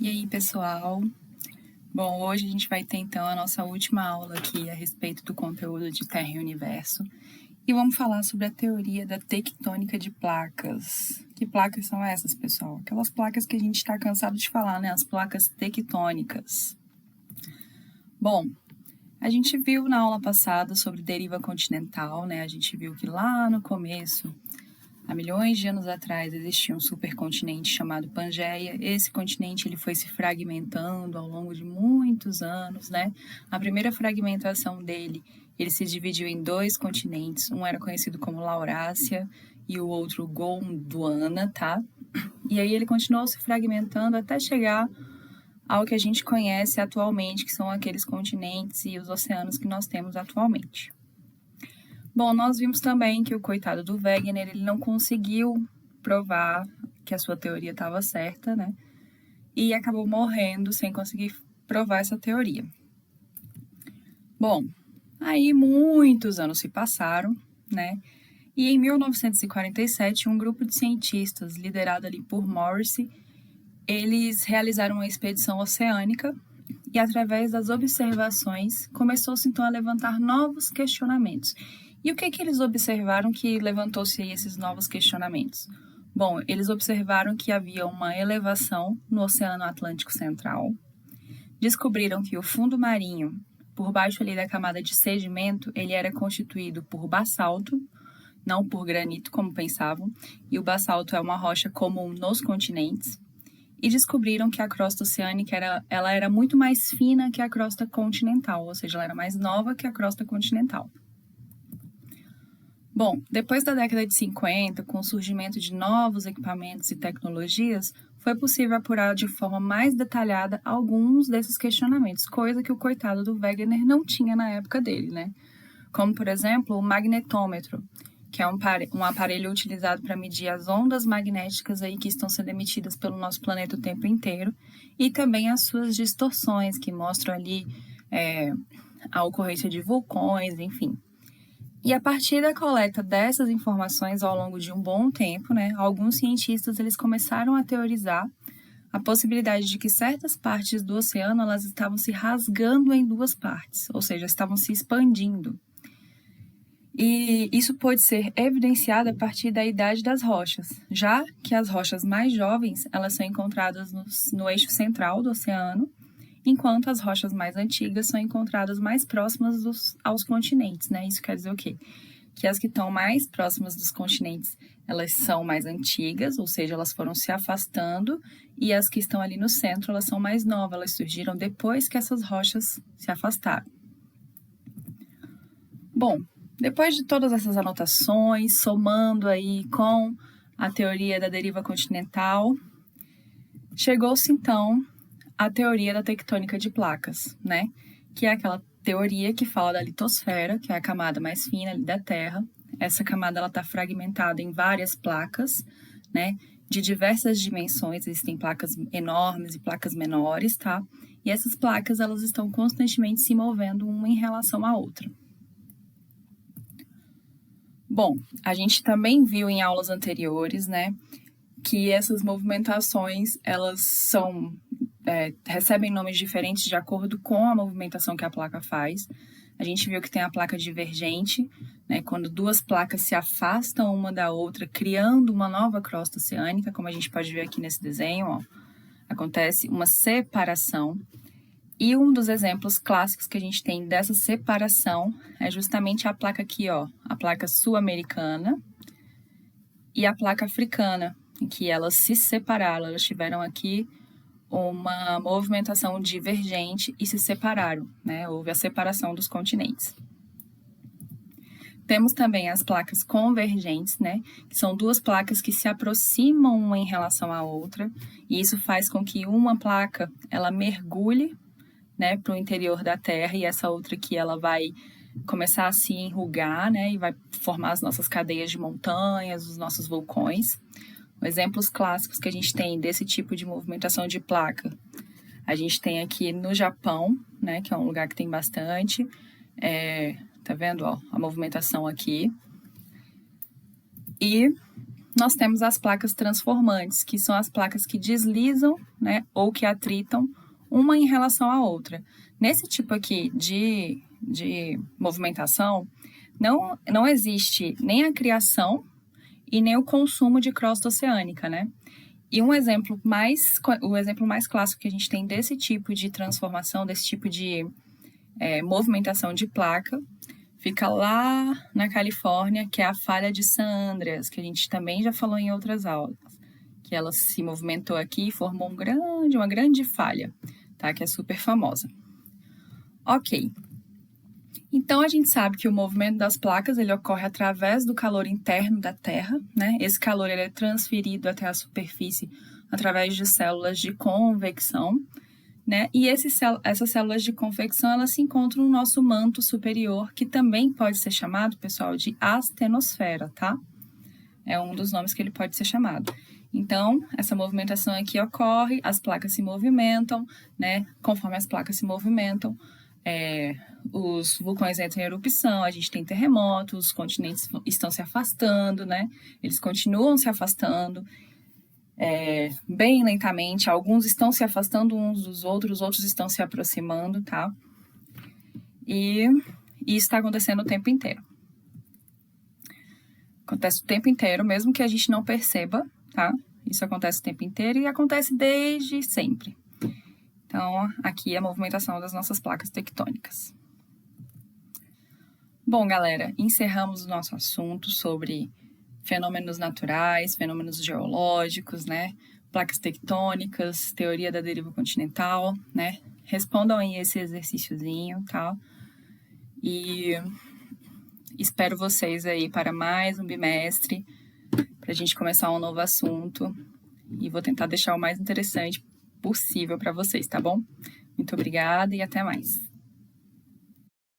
E aí, pessoal? Bom, hoje a gente vai ter então a nossa última aula aqui a respeito do conteúdo de Terra e Universo. E vamos falar sobre a teoria da tectônica de placas. Que placas são essas, pessoal? Aquelas placas que a gente está cansado de falar, né? As placas tectônicas. Bom, a gente viu na aula passada sobre deriva continental, né? A gente viu que lá no começo, há milhões de anos atrás, existia um supercontinente chamado Pangeia. Esse continente ele foi se fragmentando ao longo de muitos anos, né? A primeira fragmentação dele, ele se dividiu em dois continentes. Um era conhecido como Laurásia e o outro Gondwana, tá? E aí ele continuou se fragmentando até chegar ao que a gente conhece atualmente, que são aqueles continentes e os oceanos que nós temos atualmente. Bom, nós vimos também que o coitado do Wegener, ele não conseguiu provar que a sua teoria estava certa, né? E acabou morrendo sem conseguir provar essa teoria. Bom, aí muitos anos se passaram, né? E em 1947, um grupo de cientistas, liderado ali por Morrissey, eles realizaram uma expedição oceânica e, através das observações, começou-se então a levantar novos questionamentos. E o que eles observaram que levantou-se aí esses novos questionamentos? Bom, eles observaram que havia uma elevação no Oceano Atlântico Central, descobriram que o fundo marinho, por baixo ali da camada de sedimento, ele era constituído por basalto, não por granito, como pensavam, e o basalto é uma rocha comum nos continentes, e descobriram que a crosta oceânica ela era muito mais fina que a crosta continental, ou seja, ela era mais nova que a crosta continental. Bom, depois da década de 50, com o surgimento de novos equipamentos e tecnologias, foi possível apurar de forma mais detalhada alguns desses questionamentos, coisa que o coitado do Wegener não tinha na época dele, né? Como, por exemplo, o magnetômetro, que é um aparelho utilizado para medir as ondas magnéticas aí que estão sendo emitidas pelo nosso planeta o tempo inteiro, e também as suas distorções, que mostram ali a ocorrência de vulcões, enfim. E a partir da coleta dessas informações ao longo de um bom tempo, né, alguns cientistas eles começaram a teorizar a possibilidade de que certas partes do oceano elas estavam se rasgando em duas partes, ou seja, estavam se expandindo. E isso pode ser evidenciado a partir da idade das rochas, já que as rochas mais jovens elas são encontradas no eixo central do oceano, enquanto as rochas mais antigas são encontradas mais próximas aos continentes, né? Isso quer dizer o quê? Que as que estão mais próximas dos continentes, elas são mais antigas, ou seja, elas foram se afastando, e as que estão ali no centro, elas são mais novas, elas surgiram depois que essas rochas se afastaram. Bom, depois de todas essas anotações, somando aí com a teoria da deriva continental, chegou-se então à teoria da tectônica de placas, né? Que é aquela teoria que fala da litosfera, que é a camada mais fina ali da Terra. Essa camada ela está fragmentada em várias placas, né? De diversas dimensões, existem placas enormes e placas menores, tá? E essas placas elas estão constantemente se movendo uma em relação à outra. Bom, a gente também viu em aulas anteriores, né, que essas movimentações, elas recebem nomes diferentes de acordo com a movimentação que a placa faz. A gente viu que tem a placa divergente, né, quando duas placas se afastam uma da outra, criando uma nova crosta oceânica, como a gente pode ver aqui nesse desenho, ó, acontece uma separação. E um dos exemplos clássicos que a gente tem dessa separação é justamente a placa aqui, ó, a placa sul-americana e a placa africana, em que elas se separaram, elas tiveram aqui uma movimentação divergente e se separaram, né? Houve a separação dos continentes. Temos também as placas convergentes, né? Que são duas placas que se aproximam uma em relação à outra, e isso faz com que uma placa ela mergulhe, né, para o interior da Terra, e essa outra aqui ela vai começar a se enrugar, né, e vai formar as nossas cadeias de montanhas, os nossos vulcões. Exemplos clássicos que a gente tem desse tipo de movimentação de placa, a gente tem aqui no Japão, né, que é um lugar que tem bastante, tá vendo, ó, a movimentação aqui, e nós temos as placas transformantes, que são as placas que deslizam, né, ou que atritam uma em relação à outra. Nesse tipo aqui de movimentação, não existe nem a criação e nem o consumo de crosta oceânica, né? E o exemplo mais clássico que a gente tem desse tipo de transformação, desse tipo de movimentação de placa, fica lá na Califórnia, que é a falha de San Andreas, que a gente também já falou em outras aulas, que ela se movimentou aqui e formou uma grande falha, tá? Que é super famosa. Ok. Então, a gente sabe que o movimento das placas ele ocorre através do calor interno da Terra, né? Esse calor ele é transferido até a superfície através de células de convecção, né? E essas células de convecção elas se encontram no nosso manto superior, que também pode ser chamado, pessoal, de astenosfera, tá? É um dos nomes que ele pode ser chamado. Então, essa movimentação aqui ocorre, as placas se movimentam, né? Conforme as placas se movimentam, os vulcões entram em erupção, a gente tem terremotos, os continentes estão se afastando, né? Eles continuam se afastando bem lentamente, alguns estão se afastando uns dos outros estão se aproximando, tá? E isso está acontecendo o tempo inteiro. Acontece o tempo inteiro, mesmo que a gente não perceba, tá? Isso acontece o tempo inteiro e acontece desde sempre. Então, aqui é a movimentação das nossas placas tectônicas. Bom, galera, encerramos o nosso assunto sobre fenômenos naturais, fenômenos geológicos, né? Placas tectônicas, teoria da deriva continental, né? Respondam aí esse exercíciozinho, tá? E espero vocês aí para mais um bimestre, para a gente começar um novo assunto. E vou tentar deixar o mais interessante possível para vocês, tá bom? Muito obrigada e até mais.